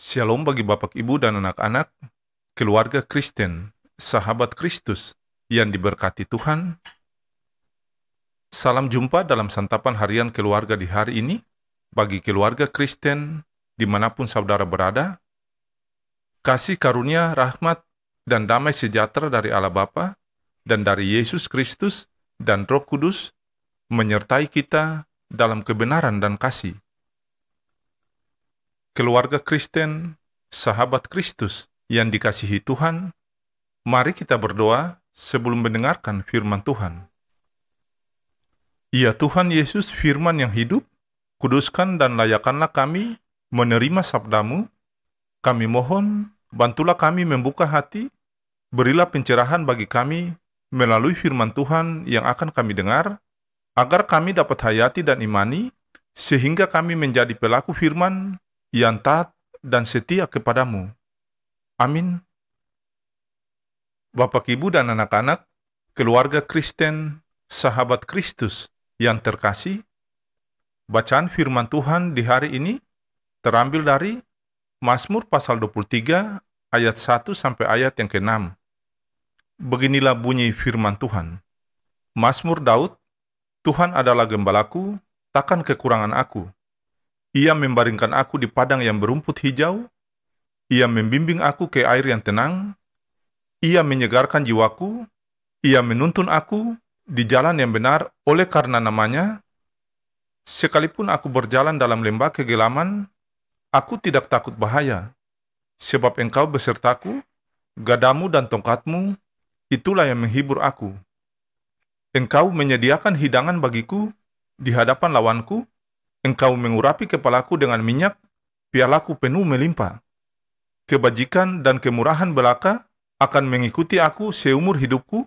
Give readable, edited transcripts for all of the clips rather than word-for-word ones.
Shalom bagi Bapak, Ibu, dan anak-anak, keluarga Kristen, sahabat Kristus yang diberkati Tuhan. Salam jumpa dalam santapan harian keluarga di hari ini. Bagi keluarga Kristen, dimanapun saudara berada, kasih karunia, rahmat, dan damai sejahtera dari Allah Bapa dan dari Yesus Kristus dan Roh Kudus menyertai kita dalam kebenaran dan kasih. Keluarga Kristen, sahabat Kristus yang dikasihi Tuhan, mari kita berdoa sebelum mendengarkan firman Tuhan. Ya Tuhan Yesus, firman yang hidup, kuduskan dan layakkanlah kami menerima sabda-Mu. Kami mohon, bantulah kami membuka hati, berilah pencerahan bagi kami melalui firman Tuhan yang akan kami dengar, agar kami dapat hayati dan imani, sehingga kami menjadi pelaku firman yang taat dan setia kepadamu. Amin. Bapak, Ibu, dan anak-anak, keluarga Kristen, sahabat Kristus yang terkasih, bacaan firman Tuhan di hari ini terambil dari Mazmur pasal 23 ayat 1 sampai ayat yang ke-6. Beginilah bunyi firman Tuhan. Mazmur Daud, Tuhan adalah gembalaku, takkan kekurangan aku. Ia membaringkan aku di padang yang berumput hijau. Ia membimbing aku ke air yang tenang. Ia menyegarkan jiwaku. Ia menuntun aku di jalan yang benar oleh karena namanya. Sekalipun aku berjalan dalam lembah kegelaman, aku tidak takut bahaya. Sebab Engkau besertaku, gadamu dan tongkatmu, itulah yang menghibur aku. Engkau menyediakan hidangan bagiku di hadapan lawanku. Engkau mengurapi kepalaku dengan minyak, pialaku penuh melimpah. Kebajikan dan kemurahan belaka akan mengikuti aku seumur hidupku,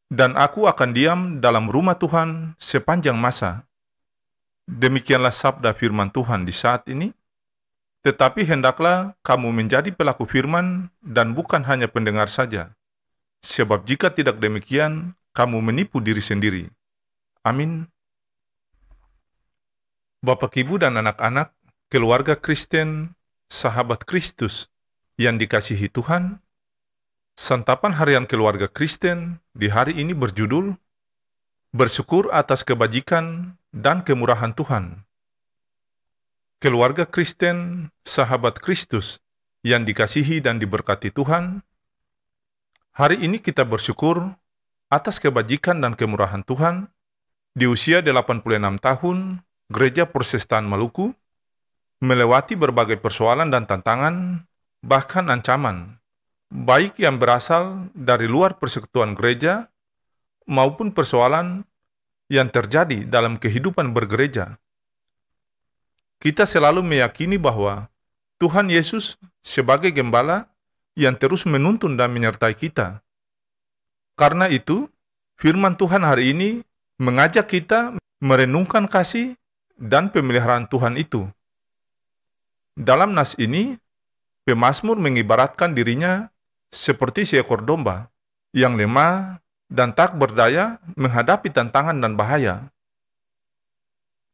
dan aku akan diam dalam rumah Tuhan sepanjang masa. Demikianlah sabda firman Tuhan di saat ini. Tetapi hendaklah kamu menjadi pelaku firman dan bukan hanya pendengar saja. Sebab jika tidak demikian, kamu menipu diri sendiri. Amin. Bapak, Ibu, dan anak-anak, keluarga Kristen, sahabat Kristus yang dikasihi Tuhan, santapan harian keluarga Kristen di hari ini berjudul Bersyukur atas kebajikan dan kemurahan Tuhan. Keluarga Kristen, sahabat Kristus yang dikasihi dan diberkati Tuhan, hari ini kita bersyukur atas kebajikan dan kemurahan Tuhan. Di usia 86 tahun, Gereja Protestan Maluku melewati berbagai persoalan dan tantangan, bahkan ancaman, baik yang berasal dari luar persekutuan gereja maupun persoalan yang terjadi dalam kehidupan bergereja. Kita selalu meyakini bahwa Tuhan Yesus sebagai gembala yang terus menuntun dan menyertai kita. Karena itu, firman Tuhan hari ini mengajak kita merenungkan kasih dan pemeliharaan Tuhan itu. Dalam nas ini, pemazmur mengibaratkan dirinya seperti seekor domba yang lemah dan tak berdaya menghadapi tantangan dan bahaya.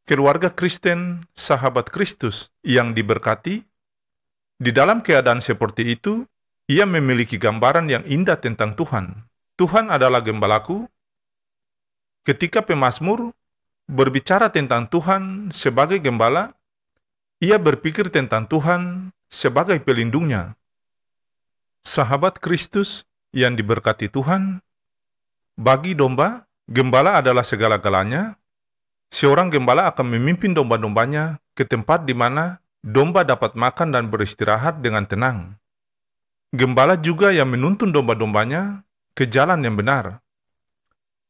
Keluarga Kristen, sahabat Kristus yang diberkati, di dalam keadaan seperti itu, ia memiliki gambaran yang indah tentang Tuhan. Tuhan adalah gembalaku. Ketika pemazmur berbicara tentang Tuhan sebagai gembala, ia berpikir tentang Tuhan sebagai pelindungnya. Sahabat Kristus yang diberkati Tuhan, bagi domba, gembala adalah segala-galanya. Seorang gembala akan memimpin domba-dombanya ke tempat di mana domba dapat makan dan beristirahat dengan tenang. Gembala juga yang menuntun domba-dombanya ke jalan yang benar.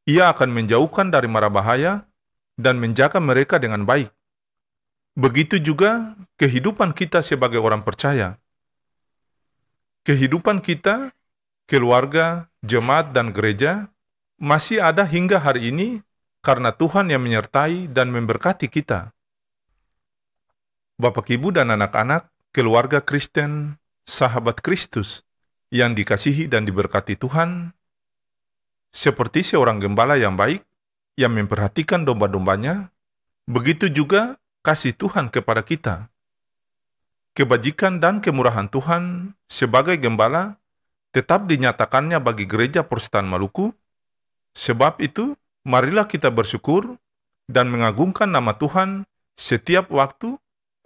Ia akan menjauhkan dari mara bahaya dan menjaga mereka dengan baik. Begitu juga kehidupan kita sebagai orang percaya. Kehidupan kita, keluarga, jemaat, dan gereja masih ada hingga hari ini karena Tuhan yang menyertai dan memberkati kita. Bapak, Ibu, dan anak-anak, keluarga Kristen, sahabat Kristus yang dikasihi dan diberkati Tuhan, seperti seorang gembala yang baik, yang memperhatikan domba-dombanya, begitu juga kasih Tuhan kepada kita. kebajikan dan kemurahan Tuhan sebagai gembala tetap dinyatakannya bagi Gereja Protestan Maluku. Sebab itu, marilah kita bersyukur dan mengagungkan nama Tuhan setiap waktu,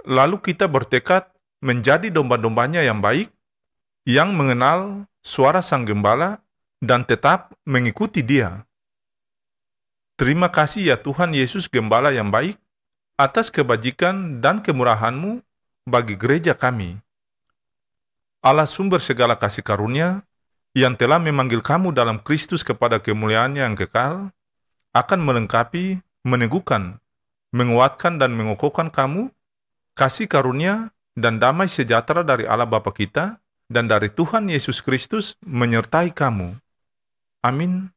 lalu kita bertekad menjadi domba-dombanya yang baik, yang mengenal suara Sang Gembala dan tetap mengikuti Dia. Terima kasih ya Tuhan Yesus Gembala yang baik, atas kebajikan dan kemurahan-Mu bagi gereja kami. Allah sumber segala kasih karunia, yang telah memanggil kamu dalam Kristus kepada kemuliaan yang kekal, akan melengkapi, meneguhkan, menguatkan dan mengokohkan kamu, kasih karunia dan damai sejahtera dari Allah Bapa kita dan dari Tuhan Yesus Kristus menyertai kamu. Amin.